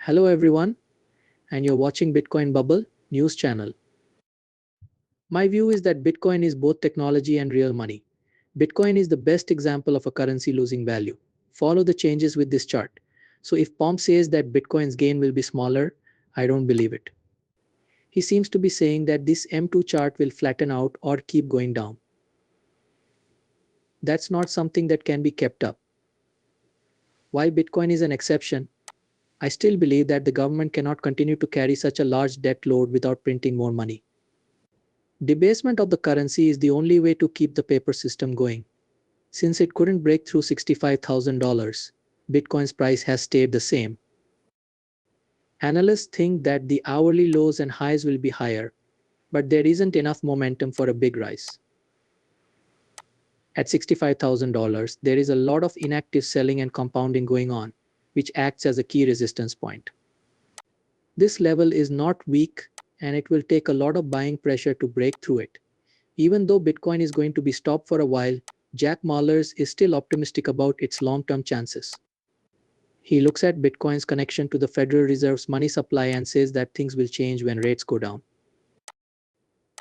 Hello everyone, and you're watching Bitcoin Bubble news channel. My view is that Bitcoin is both technology and real money. Bitcoin is the best example of a currency losing value. Follow the changes with this chart. So if Pomp says that Bitcoin's gain will be smaller, I don't believe it. He seems to be saying that this M2 chart will flatten out or keep going down. That's not something that can be kept up. While Bitcoin is an exception, I still believe that the government cannot continue to carry such a large debt load without printing more money. Debasement of the currency is the only way to keep the paper system going. Since it couldn't break through $65,000, Bitcoin's price has stayed the same. Analysts think that the hourly lows and highs will be higher, but there isn't enough momentum for a big rise. At $65,000, there is a lot of inactive selling and compounding going on, which acts as a key resistance point. This level is not weak, and it will take a lot of buying pressure to break through it. Even though Bitcoin is going to be stopped for a while, Jack Mallers is still optimistic about its long-term chances. He looks at Bitcoin's connection to the Federal Reserve's money supply and says that things will change when rates go down.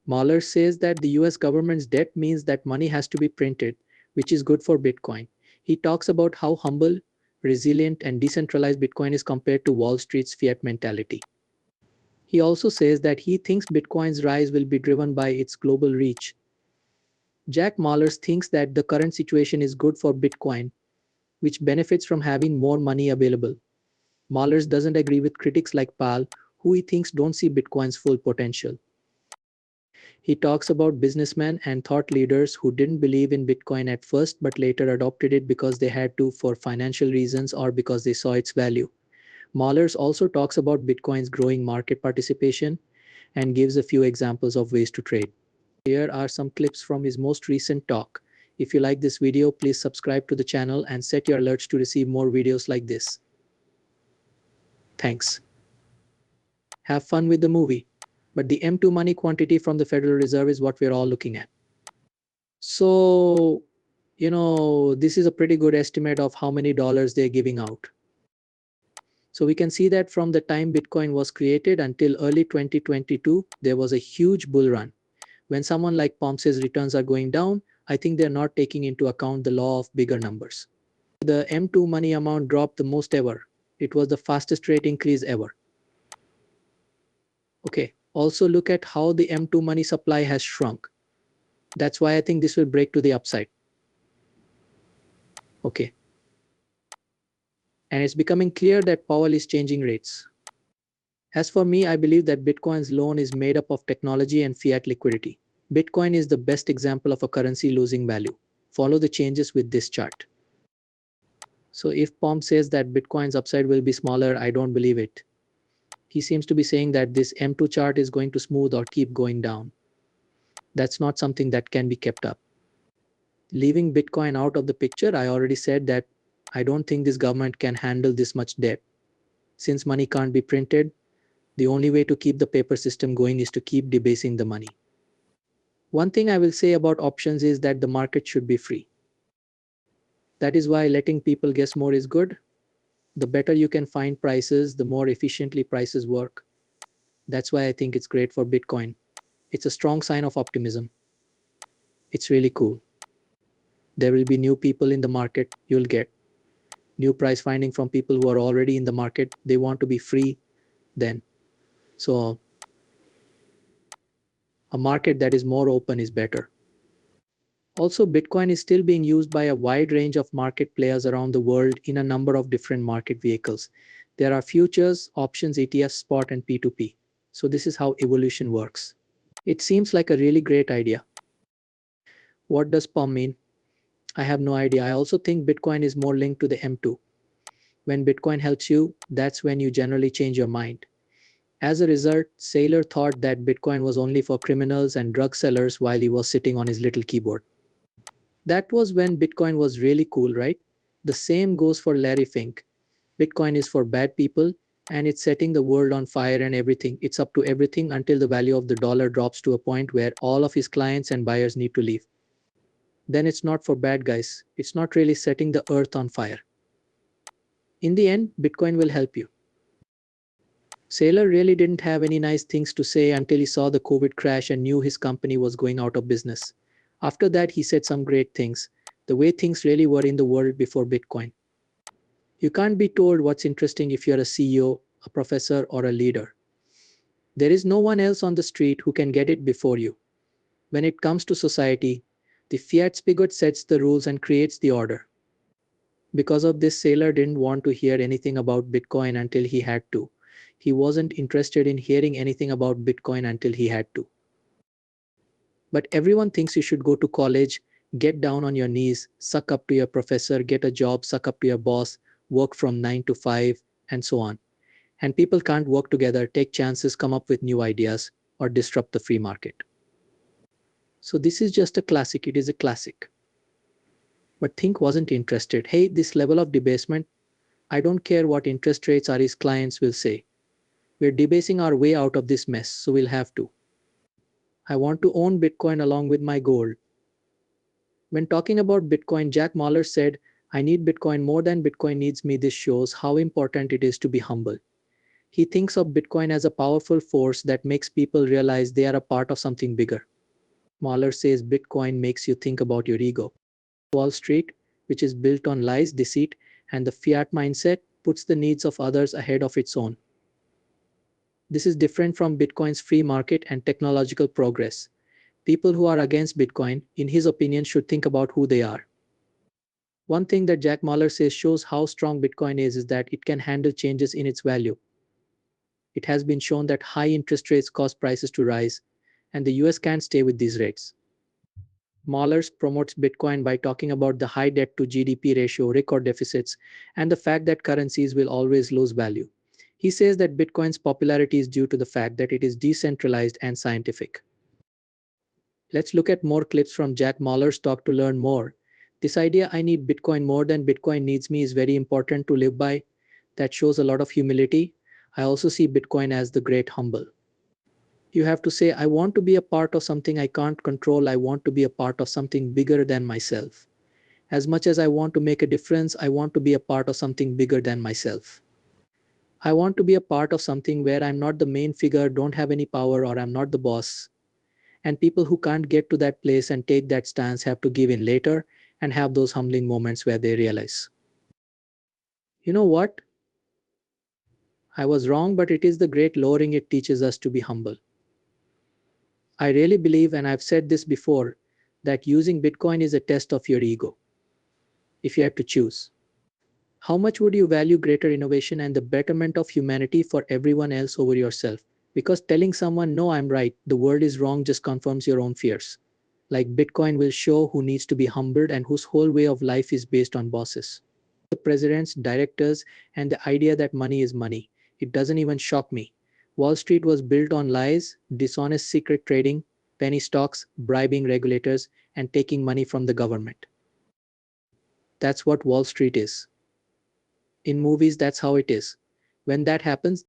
Mahler says that the US government's debt means that money has to be printed, which is good for Bitcoin. He talks about how humble, resilient, and decentralized Bitcoin is compared to Wall Street's fiat mentality. He also says that he thinks Bitcoin's rise will be driven by its global reach. Jack Mallers thinks that the current situation is good for Bitcoin, which benefits from having more money available. Mallers doesn't agree with critics like Pal, who he thinks don't see Bitcoin's full potential. He talks about businessmen and thought leaders who didn't believe in Bitcoin at first but later adopted it because they had to for financial reasons or because they saw its value. Mallers also talks about Bitcoin's growing market participation and gives a few examples of ways to trade. Here are some clips from his most recent talk. If you like this video, please subscribe to the channel and set your alerts to receive more videos like this. Thanks. Have fun with the movie. But the M2 money quantity from the Federal Reserve is what we're all looking at. So, this is a pretty good estimate of how many dollars they're giving out. So we can see that from the time Bitcoin was created until early 2022, there was a huge bull run. When someone like Pomp says returns are going down, I think they're not taking into account the law of bigger numbers. The M2 money amount dropped the most ever. It was the fastest rate increase ever. Okay, also look at how the M2 money supply has shrunk. That's why I think this will break to the upside. Okay. And it's becoming clear that Powell is changing rates. As for me, I believe that Bitcoin's loan is made up of technology and fiat liquidity. Bitcoin is the best example of a currency losing value. Follow the changes with this chart. So if Pomp says that Bitcoin's upside will be smaller, I don't believe it. He seems to be saying that this M2 chart is going to smooth or keep going down. That's not something that can be kept up. Leaving Bitcoin out of the picture, I already said that I don't think this government can handle this much debt. Since money can't be printed, the only way to keep the paper system going is to keep debasing the money. One thing I will say about options is that the market should be free. That is why letting people guess more is good. The better you can find prices, the more efficiently prices work. That's why I think it's great for Bitcoin. It's a strong sign of optimism. It's really cool. There will be new people in the market. You'll get new price finding from people who are already in the market. They want to be free then. So a market that is more open is better. Also, Bitcoin is still being used by a wide range of market players around the world in a number of different market vehicles. There are futures, options, ETFs, spot, and P2P. So this is how evolution works. It seems like a really great idea. What does POM mean? I have no idea. I also think Bitcoin is more linked to the M2. When Bitcoin helps you, that's when you generally change your mind. As a result, Saylor thought that Bitcoin was only for criminals and drug sellers while he was sitting on his little keyboard. That was when Bitcoin was really cool, right? The same goes for Larry Fink. Bitcoin is for bad people, and it's setting the world on fire and everything. It's up to everything until the value of the dollar drops to a point where all of his clients and buyers need to leave. Then it's not for bad guys. It's not really setting the earth on fire. In the end, Bitcoin will help you. Saylor really didn't have any nice things to say until he saw the COVID crash and knew his company was going out of business. After that, he said some great things, the way things really were in the world before Bitcoin. You can't be told what's interesting if you're a CEO, a professor, or a leader. There is no one else on the street who can get it before you. When it comes to society, the fiat spigot sets the rules and creates the order. Because of this, Saylor didn't want to hear anything about Bitcoin until he had to. He wasn't interested in hearing anything about Bitcoin until he had to. But everyone thinks you should go to college, get down on your knees, suck up to your professor, get a job, suck up to your boss, work from 9 to 5, and so on. And people can't work together, take chances, come up with new ideas, or disrupt the free market. So this is just a classic, it is a classic. But Think wasn't interested. Hey, this level of debasement, I don't care what interest rates are, his clients will say. We're debasing our way out of this mess, so we'll have to. I want to own Bitcoin along with my gold. When talking about Bitcoin, Jack Mallers said, I need Bitcoin more than Bitcoin needs me. This shows how important it is to be humble. He thinks of Bitcoin as a powerful force that makes people realize they are a part of something bigger. Mahler says Bitcoin makes you think about your ego. Wall Street, which is built on lies, deceit, and the fiat mindset, puts the needs of others ahead of its own. This is different from Bitcoin's free market and technological progress. People who are against Bitcoin, in his opinion, should think about who they are. One thing that Jack Mahler says shows how strong Bitcoin is that it can handle changes in its value. It has been shown that high interest rates cause prices to rise, and the US can't stay with these rates. Mahler promotes Bitcoin by talking about the high debt to GDP ratio, record deficits, and the fact that currencies will always lose value. He says that Bitcoin's popularity is due to the fact that it is decentralized and scientific. Let's look at more clips from Jack Mahler's talk to learn more. This idea, I need Bitcoin more than Bitcoin needs me, is very important to live by. That shows a lot of humility. I also see Bitcoin as the great humble. You have to say, I want to be a part of something I can't control. I want to be a part of something bigger than myself. As much as I want to make a difference, I want to be a part of something bigger than myself. I want to be a part of something where I'm not the main figure, don't have any power, or I'm not the boss. And people who can't get to that place and take that stance have to give in later and have those humbling moments where they realize, you know what? I was wrong, but it is the great lowering, it teaches us to be humble. I really believe, and I've said this before, that using Bitcoin is a test of your ego. If you had to choose, how much would you value greater innovation and the betterment of humanity for everyone else over yourself? Because telling someone, no, I'm right, the world is wrong, just confirms your own fears. Like Bitcoin will show who needs to be humbled and whose whole way of life is based on bosses, the presidents, directors, and the idea that money is money. It doesn't even shock me. Wall Street was built on lies, dishonest secret trading, penny stocks, bribing regulators, and taking money from the government. That's what Wall Street is. In movies, that's how it is. When that happens,